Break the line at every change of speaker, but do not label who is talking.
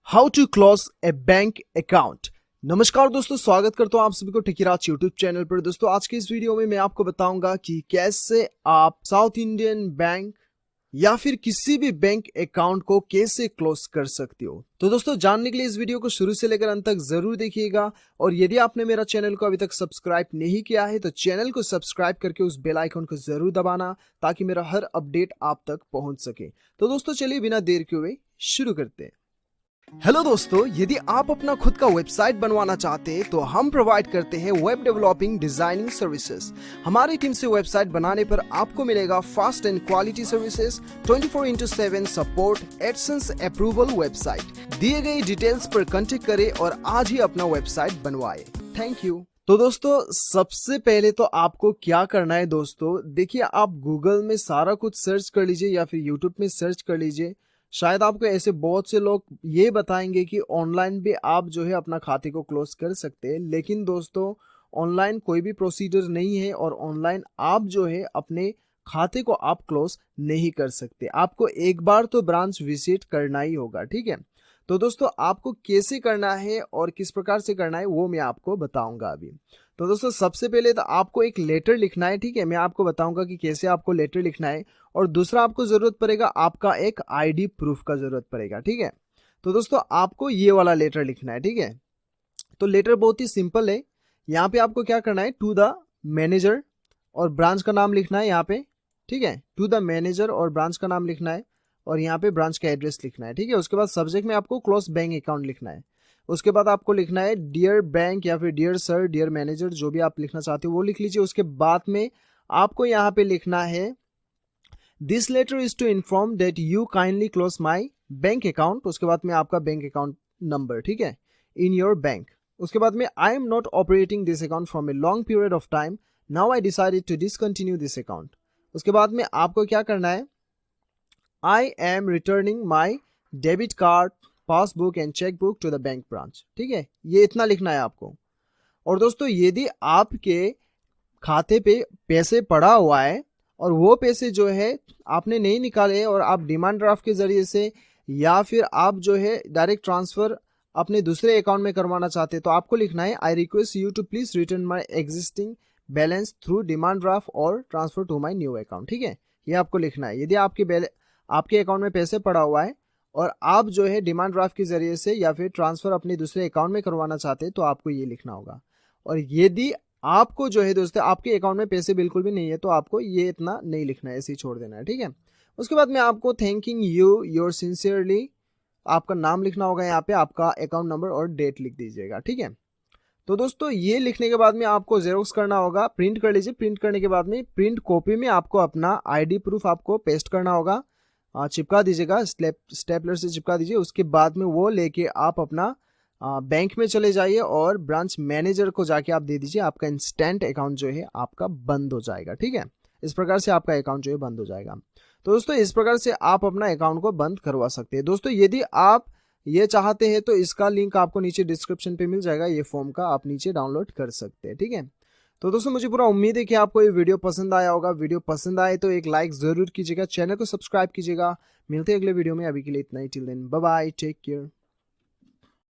How to close a bank account. नमस्कार दोस्तों, स्वागत करता हूं आप सभी को टेकीराज यूट्यूब चैनल पर। दोस्तों आज के इस वीडियो में मैं आपको बताऊंगा कि कैसे आप साउथ इंडियन बैंक या फिर किसी भी बैंक अकाउंट को कैसे क्लोज कर सकते हो। तो दोस्तों जानने के लिए इस वीडियो को शुरू से लेकर अंत तक जरूर देखिएगा। और यदि आपने मेरा चैनल को अभी तक सब्सक्राइब नहीं किया है तो चैनल को सब्सक्राइब करके उस बेल आइकन को जरूर दबाना ताकि मेरा हर अपडेट आप तक पहुंच सके। तो दोस्तों चलिए बिना देर के हुए शुरू करते हैं। हेलो दोस्तों, यदि आप अपना खुद का वेबसाइट बनवाना चाहते हैं तो हम प्रोवाइड करते हैं वेब डेवलपिंग डिजाइनिंग सर्विसेज। हमारी टीम से वेबसाइट बनाने पर आपको मिलेगा fast and quality services, 24/7 support, AdSense approval. Website दिए गए डिटेल्स पर कांटेक्ट करें और आज ही अपना वेबसाइट बनवाएं। Thank you. तो दोस्तों सबसे पहले तो आपको क्या करना है दोस्तों, देखिए आप गूगल में सारा कुछ सर्च कर लीजिए या फिर यूट्यूब में सर्च कर लीजिए। शायद आपको ऐसे बहुत से लोग ये बताएंगे कि ऑनलाइन भी आप जो है अपना खाते को क्लोज कर सकते हैं, लेकिन दोस्तों ऑनलाइन कोई भी प्रोसीजर नहीं है और ऑनलाइन आप जो है अपने खाते को आप क्लोज नहीं कर सकते। आपको एक बार तो ब्रांच विजिट करना ही होगा, ठीक है। तो दोस्तों आपको कैसे करना है और किस प्रकार से करना है वो मैं आपको बताऊंगा अभी। तो दोस्तों सबसे पहले तो आपको एक लेटर लिखना है, ठीक है। मैं आपको बताऊंगा कि कैसे आपको लेटर लिखना है। और दूसरा आपको जरूरत पड़ेगा आपका एक आईडी प्रूफ का जरूरत पड़ेगा, ठीक है। तो दोस्तों आपको ये वाला लेटर लिखना है, ठीक है। तो लेटर बहुत ही सिंपल है। यहाँ पे आपको क्या करना है, टू द मैनेजर और ब्रांच का नाम लिखना है यहाँ पे, ठीक है। टू द मैनेजर और ब्रांच का नाम लिखना है और यहाँ पे ब्रांच का एड्रेस लिखना है, ठीक है। उसके बाद सब्जेक्ट में आपको क्लोज बैंक अकाउंट लिखना है। उसके बाद आपको लिखना है डियर बैंक या फिर डियर सर, डियर मैनेजर, जो भी आप लिखना चाहते हो वो लिख लीजिए। उसके बाद में आपको यहाँ पे लिखना है this letter is to inform that you kindly close my bank account. उसके बाद में आपका बैंक अकाउंट नंबर, ठीक है, इन योर बैंक। उसके बाद में I am not operating this account from a long period of time, now I decided to discontinue this account. उसके बाद में आपको क्या करना है, I am returning my debit card, passbook and cheque book to the bank branch, ठीक है। ये इतना लिखना है आपको। और दोस्तों यदि आपके खाते पे पैसे पड़ा हुआ है और वो पैसे जो है आपने नहीं निकाले और आप डिमांड ड्राफ्ट के जरिए से या फिर आप जो है डायरेक्ट ट्रांसफर अपने दूसरे अकाउंट में करवाना चाहते हैं तो आपको लिखना है I request you to please return my existing balance through demand draft और transfer to my new account, ठीक है। ये आपको लिखना है। यदि आपके अकाउंट में पैसे पड़ा हुआ है और आप जो है डिमांड ड्राफ्ट के जरिए से या फिर ट्रांसफर अपने दूसरे अकाउंट में करवाना चाहते हैं तो आपको ये लिखना होगा। और यदि आपको जो है दोस्तों आपके अकाउंट में पैसे बिल्कुल भी नहीं है तो आपको ये इतना नहीं लिखना है, ऐसे ही छोड़ देना है, ठीक है। उसके बाद में आपको थैंकिंग यू योर सिंसियरली आपका नाम लिखना होगा, यहाँ पे आपका अकाउंट नंबर और डेट लिख दीजिएगा, ठीक है। तो दोस्तों ये लिखने के बाद में आपको जेरोक्स करना होगा, प्रिंट कर लीजिए। प्रिंट करने के बाद में प्रिंट कॉपी में आपको अपना आईडी प्रूफ आपको पेस्ट करना होगा, चिपका दीजिएगा, स्टेपलर से चिपका दीजिए। उसके बाद में वो लेके आप अपना बैंक में चले जाइए और ब्रांच मैनेजर को जाके आप दे दीजिए। आपका इंस्टेंट अकाउंट जो है आपका बंद हो जाएगा, ठीक है। इस प्रकार से आपका अकाउंट जो है बंद हो जाएगा। तो दोस्तों इस प्रकार से आप अपना अकाउंट को बंद करवा सकते हैं। दोस्तों यदि आप ये चाहते हैं तो इसका लिंक आपको नीचे डिस्क्रिप्शन पे मिल जाएगा, ये फॉर्म का आप नीचे डाउनलोड कर सकते हैं, ठीक है। तो दोस्तों मुझे पूरा उम्मीद है कि आपको ये वीडियो पसंद आया होगा। वीडियो पसंद आए तो एक लाइक जरूर कीजिएगा, चैनल को सब्सक्राइब कीजिएगा। मिलते हैं अगले वीडियो में, अभी के लिए इतना ही। Till then bye bye, take care.